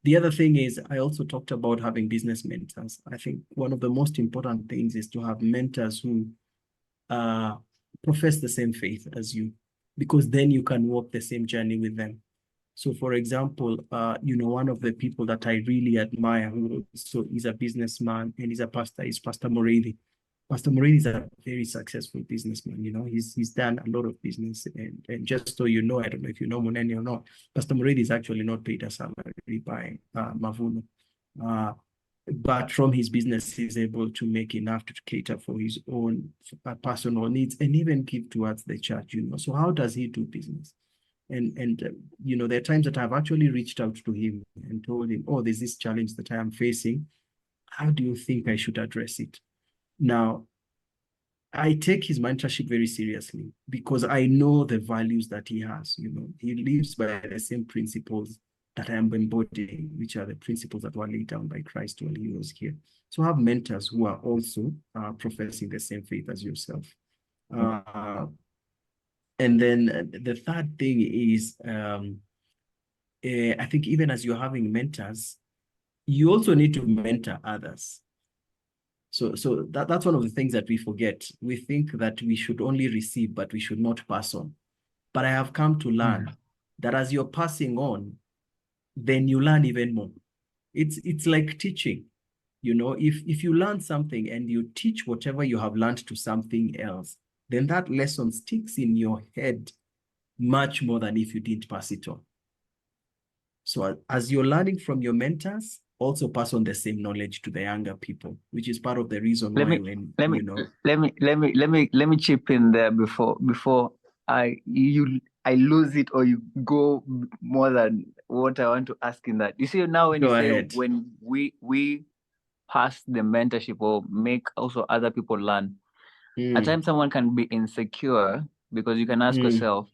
The other thing is, I also talked about having business mentors. I think one of the most important things is to have mentors who uh, profess the same faith as you, because then you can walk the same journey with them. So, for example, one of the people that I really admire, who so is a businessman and is a pastor, is Pastor Morelli. Pastor Morelli is a very successful businessman. He's done a lot of business, and just so you know, I don't know if you know Muneni or not, Pastor Morelli is actually not paid a salary by Mavuno. Uh, but from his business, he's able to make enough to cater for his own personal needs and even give towards the church. So how does he do business? And there are times that I've actually reached out to him and told him, oh, there's this challenge that I am facing. How do you think I should address it? Now, I take his mentorship very seriously because I know the values that he has. He lives by the same principles that I am embodying, which are the principles that were laid down by Christ when he was here. So have mentors who are also professing the same faith as yourself. And then the third thing is, I think even as you're having mentors, you also need to mentor others. So that's one of the things that we forget. We think that we should only receive, but we should not pass on. But I have come to learn that as you're passing on, then you learn even more. It's like teaching. If you learn something and you teach whatever you have learned to something else, then that lesson sticks in your head much more than if you didn't pass it on. So as you're learning from your mentors, also pass on the same knowledge to the younger people, which is part of the reason Let why me when let me let me chip in there before I lose it or you go more than what I want to ask in that. You see now when you go say ahead. when we pass the mentorship or make also other people learn, at times someone can be insecure because you can ask yourself,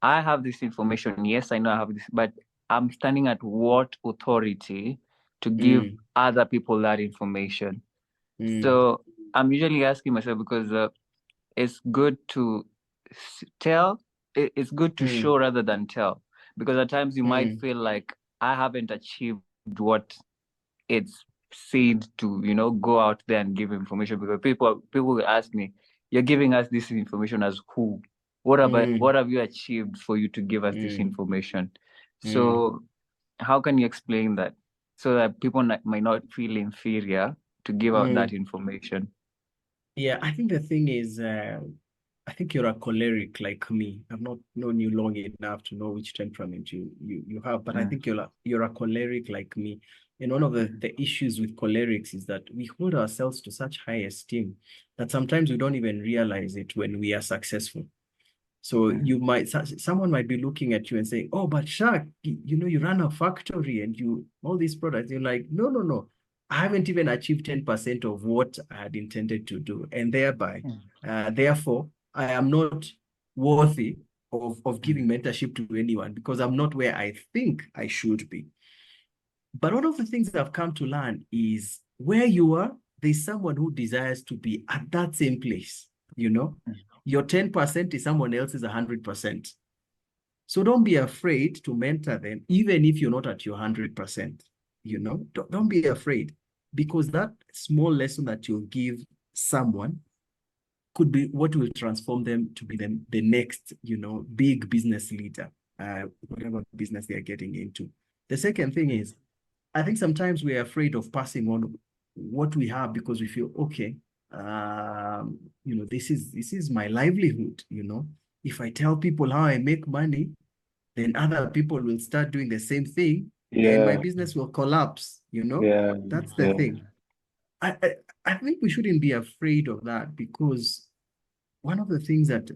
I have this information. Yes, I know I have this, but I'm standing at what authority to give other people that information? So I'm usually asking myself because it's good to tell, it's good to show rather than tell. Because at times you might feel like I haven't achieved what it's said to, go out there and give information. Because people will ask me, you're giving us this information as who? What have you achieved for you to give us this information? So how can you explain that so that people might not feel inferior to give out that information? Yeah, I think the thing is, I think you're a choleric like me. I've not known you long enough to know which temperament you have, but I think you're a choleric like me. And one of the issues with cholerics is that we hold ourselves to such high esteem that sometimes we don't even realize it when we are successful. So someone might be looking at you and saying, oh, but Shaq, you run a factory and all these products. You're like, no, no, no. I haven't even achieved 10% of what I had intended to do. And therefore, I am not worthy of giving mentorship to anyone because I'm not where I think I should be. But one of the things that I've come to learn is where you are, there's someone who desires to be at that same place. Your 10% is someone else's 100%. So don't be afraid to mentor them, even if you're not at your 100%. Don't be afraid, because that small lesson that you'll give someone could be what will transform them to be the next, big business leader, whatever business they're getting into. The second thing is, I think sometimes we're afraid of passing on what we have because we feel, okay, this is my livelihood. If I tell people how I make money, then other people will start doing the same thing, and my business will collapse. That's the thing. I think we shouldn't be afraid of that, because one of the things that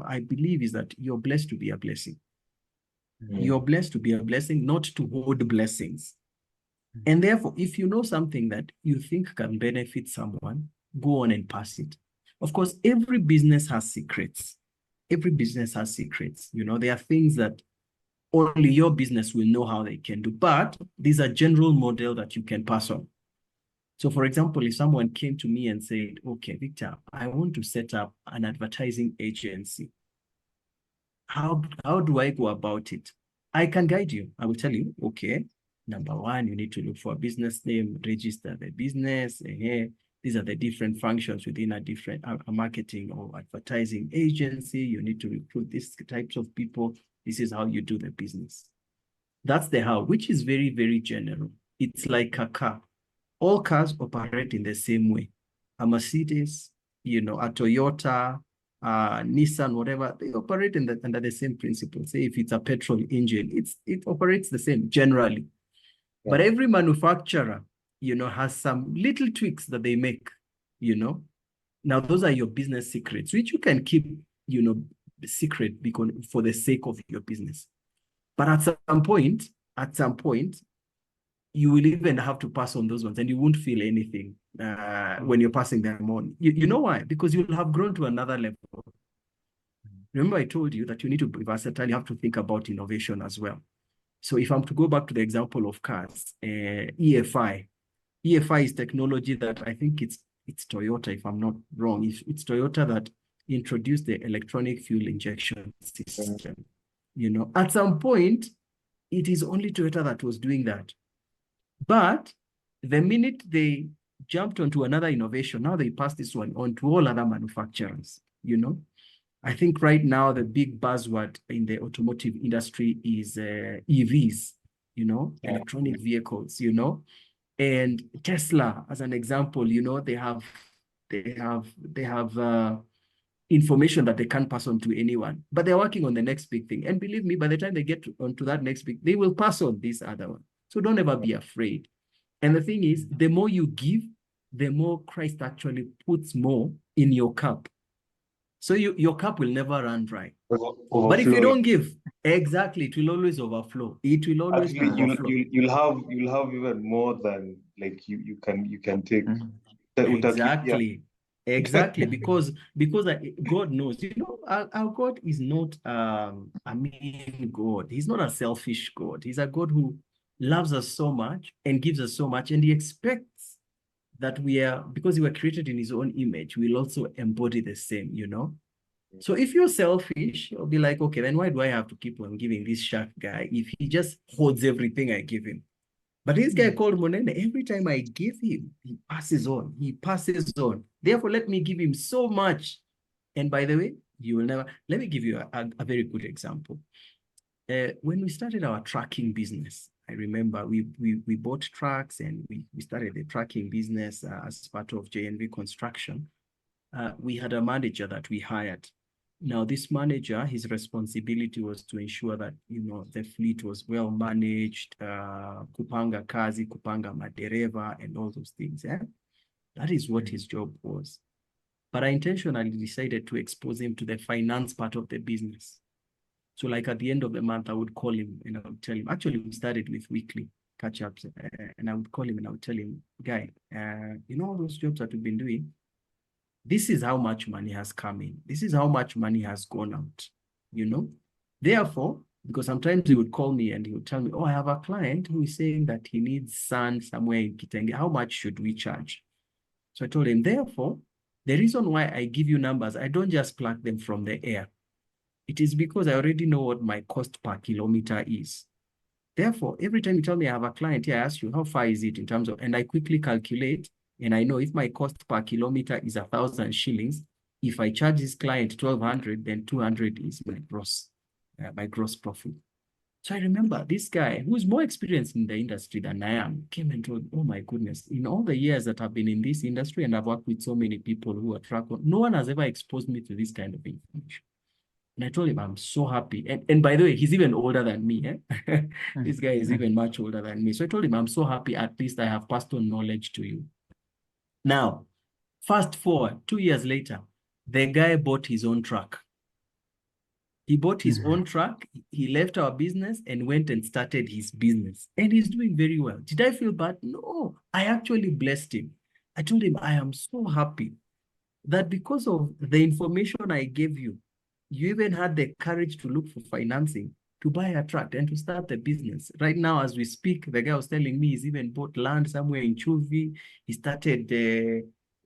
I believe is that you're blessed to be a blessing. You're blessed to be a blessing, not to hold blessings. And therefore, if you know something that you think can benefit someone, go on and pass it. Of course, every business has secrets. Every business has secrets. There are things that only your business will know how they can do, but these are general model that you can pass on. So for example, if someone came to me and said, okay, Victor, I want to set up an advertising agency. How do I go about it? I can guide you. I will tell you, okay, Number one, you need to look for a business name, register the business. These are the different functions within a marketing or advertising agency. You need to recruit these types of people. This is how you do the business. That's the how, which is very, very general. It's like a car. All cars operate in the same way. A Mercedes, a Toyota, Nissan, whatever, they operate under the same principle. Say if it's a petrol engine, it operates the same generally. Yeah. But every manufacturer, has some little tweaks that they make, Now those are your business secrets, which you can keep, secret because for the sake of your business. But at some point, you will even have to pass on those ones and you won't feel anything when you're passing them on. You know why? Because you'll have grown to another level. Remember, I told you that you need to be versatile. You have to think about innovation as well. So if I'm to go back to the example of cars, EFI is technology that I think it's Toyota, if I'm not wrong. It's Toyota that introduced the electronic fuel injection system. At some point, it is only Toyota that was doing that. But the minute they jumped onto another innovation, now they pass this one on to all other manufacturers, I think right now the big buzzword in the automotive industry is EVs, electronic vehicles, and Tesla, as an example, they have information that they can't pass on to anyone, but they're working on the next big thing. And believe me, by the time they get onto that next big, they will pass on this other one. So don't ever be afraid. And the thing is, the more you give, the more Christ actually puts more in your cup. So your cup will never run dry. But if you don't give, exactly, it will always overflow. It will always overflow. You'll have even more than like you can take. Exactly. Exactly, because God knows, our God is not a mean God. He's not a selfish God. He's a God who loves us so much and gives us so much, and he expects that because we were created in his own image, we'll also embody the same, So if you're selfish, you'll be like, okay, then why do I have to keep on giving this shark guy if he just hoards everything I give him? But this guy called Monene, every time I give him, he passes on. He passes on. Therefore, let me give him so much. And by the way, you will never. Let me give you a very good example. When we started our tracking business, I remember we bought trucks and we started the tracking business as part of JNV Construction. We had a manager that we hired. Now, this manager, his responsibility was to ensure that, the fleet was well managed, kupanga kazi, kupanga madereva, and all those things. Yeah? That is what his job was. But I intentionally decided to expose him to the finance part of the business. So like at the end of the month, I would call him and I would tell him, actually, we started with weekly catch-ups, and I would call him and I would tell him, guy, all those jobs that we've been doing, this is how much money has come in. This is how much money has gone out, Therefore, because sometimes he would call me and he would tell me, oh, I have a client who is saying that he needs sand somewhere in Kitenge. How much should we charge? So I told him, therefore, the reason why I give you numbers, I don't just pluck them from the air. It is because I already know what my cost per kilometer is. Therefore, every time you tell me I have a client here, I ask you, how far is it in terms of, and I quickly calculate. And I know if my cost per kilometer is 1,000 shillings, if I charge this client 1,200, then 200 is my gross profit. So I remember this guy who is more experienced in the industry than I am came and told, oh my goodness, in all the years that I've been in this industry and I've worked with so many people who are tracked, no one has ever exposed me to this kind of information. And I told him, I'm so happy. And by the way, he's even older than me. This guy is even much older than me. So I told him, I'm so happy, at least I have passed on knowledge to you. Now, fast forward, 2 years later, the guy bought his own truck. He bought his own truck. He left our business and went and started his business. And he's doing very well. Did I feel bad? No, I actually blessed him. I told him, I am so happy that because of the information I gave you, you even had the courage to look for financing to buy a truck and to start the business. Right now, as we speak, the guy was telling me he's even bought land somewhere in Chuvi. He started,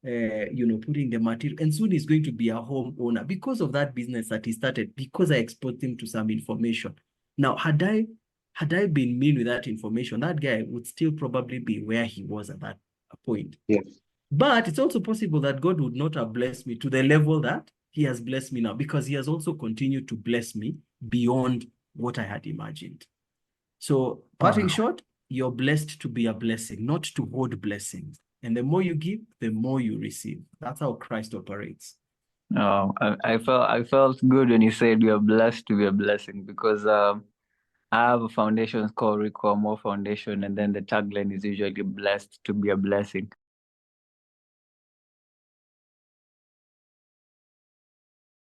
putting the material, and soon he's going to be a homeowner because of that business that he started, because I exposed him to some information. Now, had had I been mean with that information, that guy would still probably be where he was at that point. Yes. But it's also possible that God would not have blessed me to the level that he has blessed me now, because he has also continued to bless me beyond what I had imagined. So, parting short, you're blessed to be a blessing, not to hoard blessings. And the more you give, the more you receive. That's how Christ operates. I felt good when you said you're blessed to be a blessing, because I have a foundation called Recall More Foundation, and then the tagline is usually blessed to be a blessing.